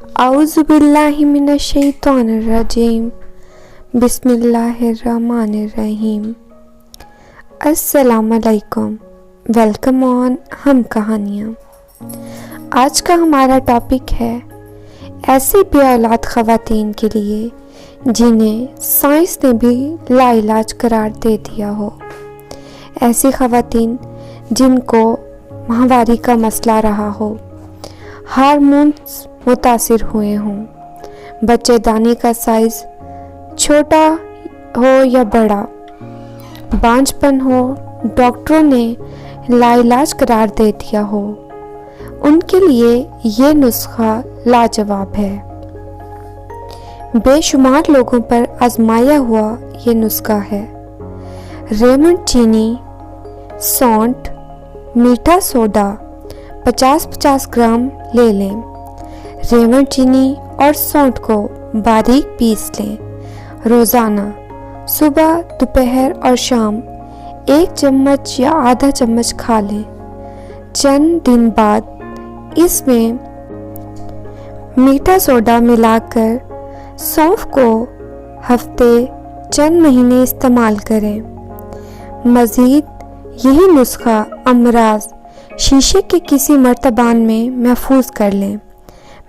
اعوذ باللہ من الشیطان الرجیم بسم اللہ الرحمن الرحیم۔ السلام علیکم، ویلکم آن ہم کہانیاں۔ آج کا ہمارا ٹاپک ہے ایسی بے اولاد خواتین کے لیے جنہیں سائنس نے بھی لا علاج قرار دے دیا ہو۔ ایسی خواتین جن کو ماہواری کا مسئلہ رہا ہو، ہارمونز متاثر ہوئے ہوں، بچے دانی کا سائز چھوٹا ہو یا بڑا، بانجھ پن ہو، ڈاکٹروں نے لا علاج قرار دے دیا ہو، ان کے لیے یہ نسخہ لاجواب ہے۔ بے شمار لوگوں پر آزمایا ہوا یہ نسخہ ہے۔ ریمنڈ چینی، سونٹ، میٹھا سوڈا 50-50 گرام لے لیں۔ ریمنڈ چینی اور سونٹ کو باریک پیس لیں۔ روزانہ صبح، دوپہر اور شام 1 چمچ یا آدھا چمچ کھا لیں۔ چند دن بعد اس میں میٹھا سوڈا ملا کر سونف کو ہفتے چند مہینے استعمال کریں۔ مزید یہی نسخہ امراض شیشے کے کسی مرتبان میں محفوظ کر لیں۔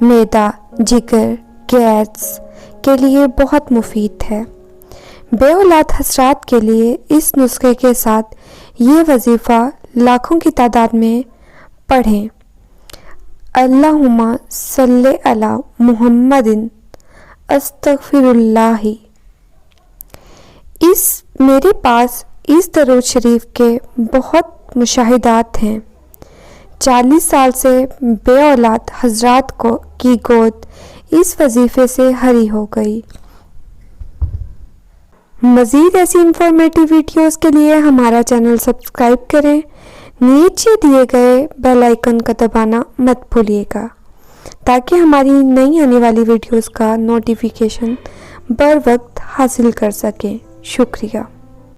معدہ، جگر، گیس کے لیے بہت مفید ہے۔ بے اولاد حضرات کے لیے اس نسخے کے ساتھ یہ وظیفہ لاکھوں کی تعداد میں پڑھیں۔ اللہم صلی علی محمد استغفر اللہ۔ میرے پاس اس درود شریف کے بہت مشاہدات ہیں۔ 40 سال سے بے اولاد حضرات کی گود اس وظیفے سے ہری ہو گئی۔ مزید ایسی انفارمیٹیو ویڈیوز کے لیے ہمارا چینل سبسکرائب کریں۔ نیچے دیے گئے بیل آئیکن کا دبانا مت بھولیے گا تاکہ ہماری نئی آنے والی ویڈیوز کا نوٹیفیکیشن بر وقت حاصل کر سکیں۔ شکریہ۔